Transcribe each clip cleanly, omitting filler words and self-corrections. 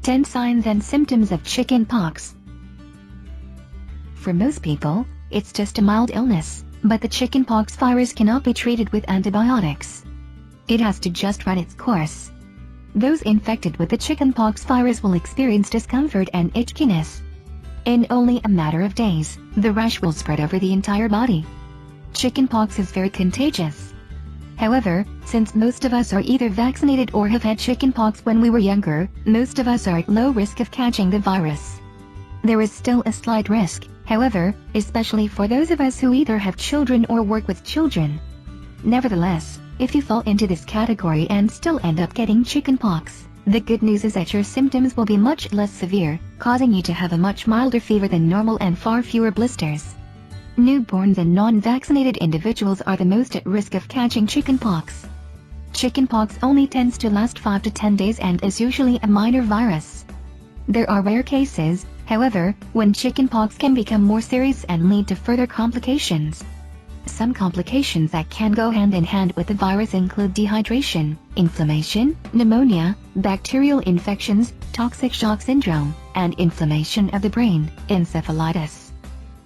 10 Signs and Symptoms of Chickenpox. For most people, it's just a mild illness, but the chickenpox virus cannot be treated with antibiotics. It has to just run its course. Those infected with the chickenpox virus will experience discomfort and itchiness. In only a matter of days, the rash will spread over the entire body. Chickenpox is very contagious. However, since most of us are either vaccinated or have had chickenpox when we were younger, most of us are at low risk of catching the virus. There is still a slight risk, however, especially for those of us who either have children or work with children. Nevertheless, if you fall into this category and still end up getting chickenpox, the good news is that your symptoms will be much less severe, causing you to have a much milder fever than normal and far fewer blisters. Newborns and non-vaccinated individuals are the most at risk of catching chickenpox. Chickenpox only tends to last 5 to 10 days and is usually a minor virus. There are rare cases, however, when chickenpox can become more serious and lead to further complications. Some complications that can go hand in hand with the virus include dehydration, inflammation, pneumonia, bacterial infections, toxic shock syndrome, and inflammation of the brain, encephalitis.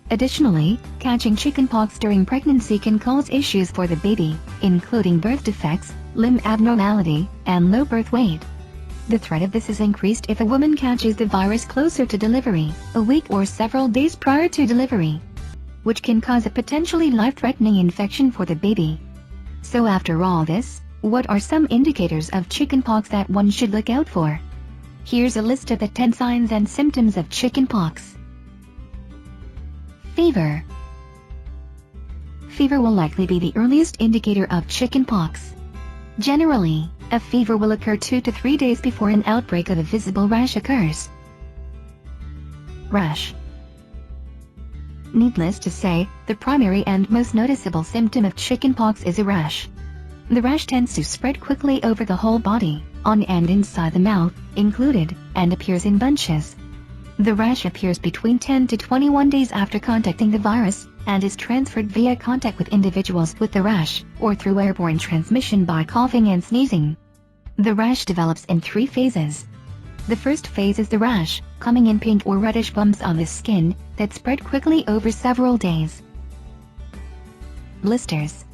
Additionally, catching chickenpox during pregnancy can cause issues for the baby, including birth defects, limb abnormality, and low birth weight. The threat of this is increased if a woman catches the virus closer to delivery, a week or several days prior to delivery, which can cause a potentially life-threatening infection for the baby. So after all this, what are some indicators of chickenpox that one should look out for? Here's a list of the 10 signs and symptoms of chickenpox. Fever. Fever will likely be the earliest indicator of chickenpox. Generally, a fever will occur 2 to 3 days before an outbreak of a visible rash occurs. Rash. Needless to say, the primary and most noticeable symptom of chickenpox is a rash. The rash tends to spread quickly over the whole body, on and inside the mouth, included, and appears in bunches. The rash appears between 10 to 21 days after contacting the virus, and is transferred via contact with individuals with the rash, or through airborne transmission by coughing and sneezing. The rash develops in 3 phases. The first phase is the rash, coming in pink or reddish bumps on the skin, that spread quickly over several days. Blisters.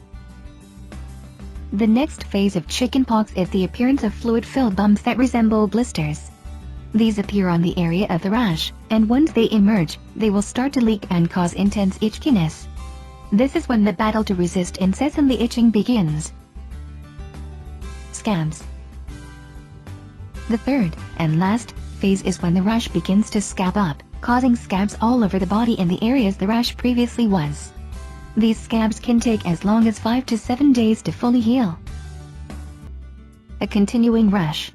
The next phase of chickenpox is the appearance of fluid-filled bumps that resemble blisters. These appear on the area of the rash, and once they emerge, they will start to leak and cause intense itchiness. This is when the battle to resist incessantly itching begins. Scabs. The third, and last, phase is when the rash begins to scab up, causing scabs all over the body in the areas the rash previously was. These scabs can take as long as 5 to 7 days to fully heal. A continuing rash.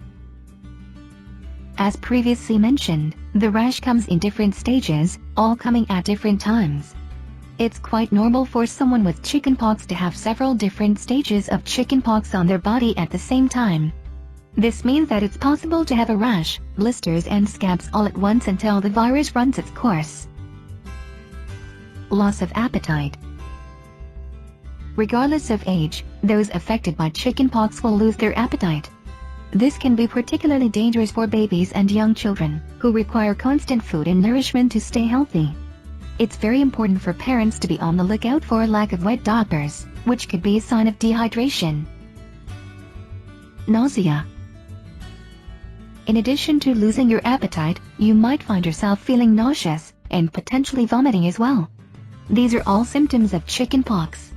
As previously mentioned, the rash comes in different stages, all coming at different times. It's quite normal for someone with chickenpox to have several different stages of chickenpox on their body at the same time. This means that it's possible to have a rash, blisters and scabs all at once until the virus runs its course. Loss of appetite. Regardless of age, those affected by chickenpox will lose their appetite. This can be particularly dangerous for babies and young children, who require constant food and nourishment to stay healthy. It's very important for parents to be on the lookout for a lack of wet diapers, which could be a sign of dehydration. Nausea. In addition to losing your appetite, you might find yourself feeling nauseous, and potentially vomiting as well. These are all symptoms of chickenpox.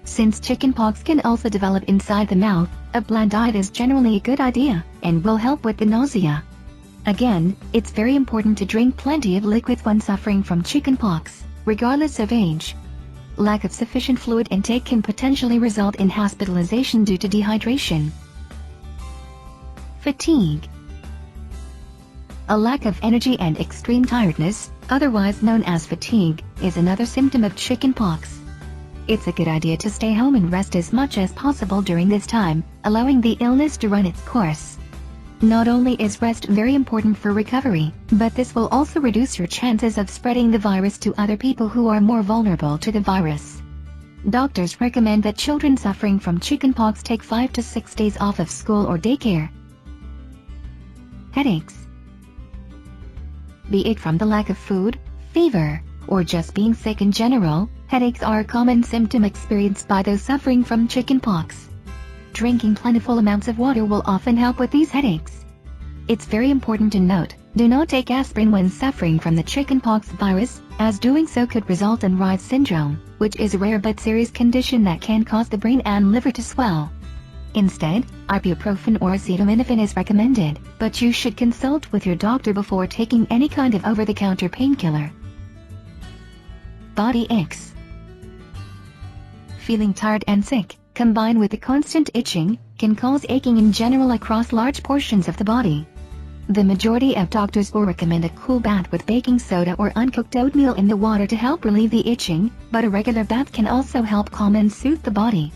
Since chickenpox can also develop inside the mouth, a bland diet is generally a good idea, and will help with the nausea. Again, it's very important to drink plenty of liquids when suffering from chickenpox, regardless of age. Lack of sufficient fluid intake can potentially result in hospitalization due to dehydration. Fatigue. A lack of energy and extreme tiredness, otherwise known as fatigue, is another symptom of chickenpox. It's a good idea to stay home and rest as much as possible during this time, allowing the illness to run its course. Not only is rest very important for recovery, but this will also reduce your chances of spreading the virus to other people who are more vulnerable to the virus. Doctors recommend that children suffering from chickenpox take 5 to 6 days off of school or daycare. Headaches. Be it from the lack of food, fever, or just being sick in general, headaches are a common symptom experienced by those suffering from chickenpox. Drinking plentiful amounts of water will often help with these headaches. It's very important to note, do not take aspirin when suffering from the chickenpox virus, as doing so could result in Rheumatoid syndrome, which is a rare but serious condition that can cause the brain and liver to swell. Instead, ibuprofen or acetaminophen is recommended, but you should consult with your doctor before taking any kind of over-the-counter painkiller. Body aches. Feeling tired and sick, combined with the constant itching, can cause aching in general across large portions of the body. The majority of doctors will recommend a cool bath with baking soda or uncooked oatmeal in the water to help relieve the itching, but a regular bath can also help calm and soothe the body.